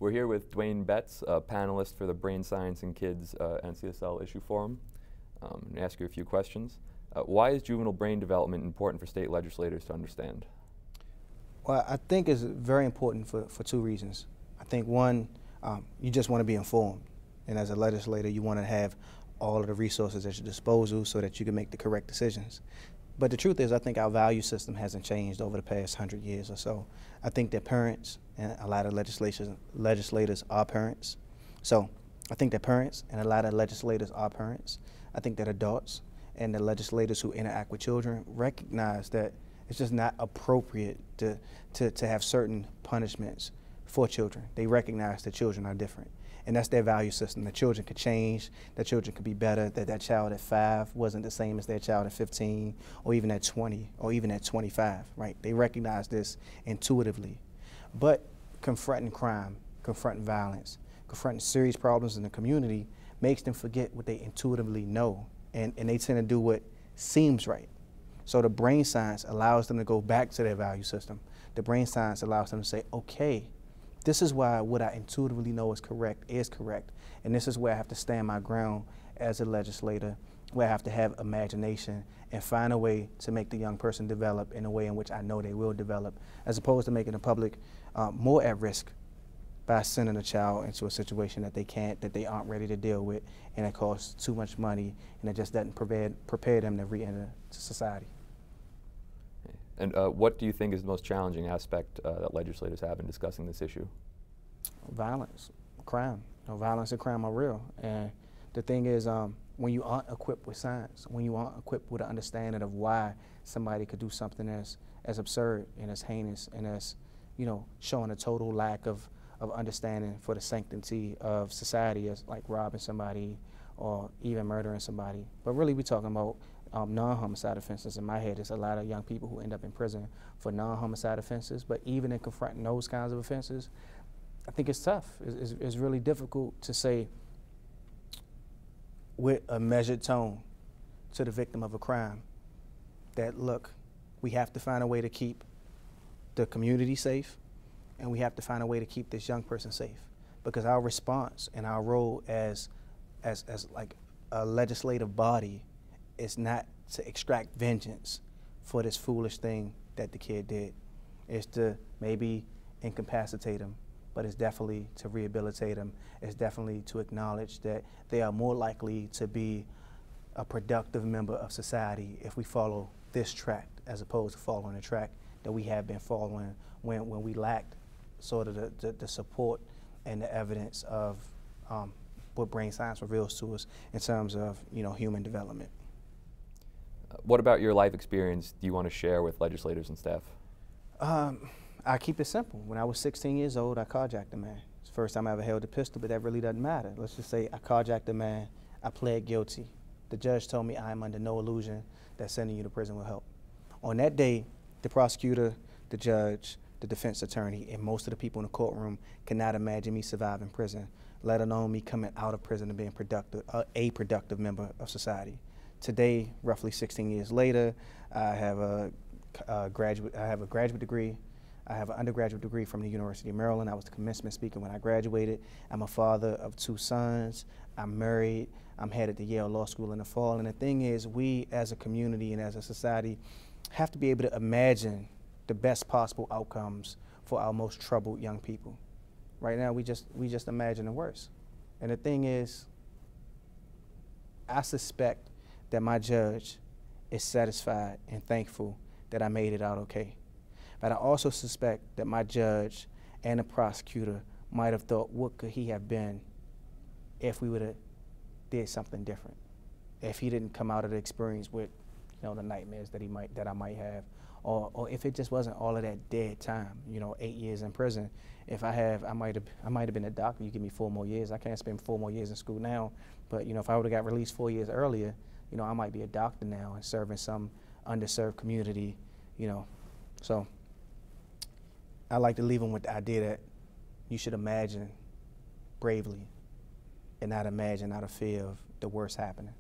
We're here with Dwayne Betts, a panelist for the Brain Science and Kids NCSL Issue Forum. I'm going to ask you a few questions. Why is juvenile brain development important for state legislators to understand? Well, I think it's very important for two reasons. I think one, you just want to be informed. And as a legislator, you want to have all of the resources at your disposal so that you can make the correct decisions. But the truth is, I think our value system hasn't changed over the past 100 years or so. I think that parents, and a lot of legislators are parents. So I think that parents and a lot of legislators are parents. I think that adults and the legislators who interact with children recognize that it's just not appropriate to have certain punishments for children. They recognize that children are different. And that's their value system. That children could change, that children could be better, that child at 5 wasn't the same as their child at 15, or even at 20, or even at 25, right? They recognize this intuitively. But confronting crime, confronting violence, confronting serious problems in the community makes them forget what they intuitively know, and they tend to do what seems right. So the brain science allows them to go back to their value system. The brain science allows them to say, okay, this is why what I intuitively know is correct, and this is where I have to stand my ground as a legislator, where I have to have imagination and find a way to make the young person develop in a way in which I know they will develop, as opposed to making the public more at risk by sending a child into a situation that they aren't ready to deal with, and it costs too much money, and it just doesn't prepare them to re-enter society. And what do you think is the most challenging aspect that legislators have in discussing this issue? Violence, crime. Violence and crime are real. And the thing is, when you aren't equipped with science, when you aren't equipped with an understanding of why somebody could do something as absurd and as heinous and as, showing a total lack of understanding for the sanctity of society, as like robbing somebody or even murdering somebody. But really, we're talking about non-homicide offenses. In my head, there's a lot of young people who end up in prison for non-homicide offenses, but even in confronting those kinds of offenses, I think it's tough. It's really difficult to say with a measured tone to the victim of a crime that, look, we have to find a way to keep the community safe, and we have to find a way to keep this young person safe, because our response and our role as like a legislative body is not to extract vengeance for this foolish thing that the kid did. It's to maybe incapacitate him, but it's definitely to rehabilitate them. It's definitely to acknowledge that they are more likely to be a productive member of society if we follow this track as opposed to following the track that we have been following when we lacked sort of the support and the evidence of what brain science reveals to us in terms of human development. What about your life experience do you want to share with legislators and staff? I keep it simple. When I was 16 years old, I carjacked a man. It's the first time I ever held a pistol, but that really doesn't matter. Let's just say I carjacked a man, I pled guilty. The judge told me I am under no illusion that sending you to prison will help. On that day, the prosecutor, the judge, the defense attorney, and most of the people in the courtroom cannot imagine me surviving prison, let alone me coming out of prison and being a productive member of society. Today, roughly 16 years later, I have a graduate degree. I have an undergraduate degree from the University of Maryland. I was the commencement speaker when I graduated. I'm a father of 2 sons. I'm married. I'm headed to Yale Law School in the fall. And the thing is, we as a community and as a society have to be able to imagine the best possible outcomes for our most troubled young people. Right now, we just imagine the worst. And the thing is, I suspect that my judge is satisfied and thankful that I made it out okay. But I also suspect that my judge and the prosecutor might have thought, what could he have been if we would have did something different? If he didn't come out of the experience with, the nightmares that I might have, or if it just wasn't all of that dead time, 8 years in prison. If I might have been a doctor. You give me 4 more years. I can't spend 4 more years in school now. But if I would have got released 4 years earlier, I might be a doctor now and serving some underserved community, So I like to leave them with the idea that you should imagine bravely and not imagine out of fear of the worst happening.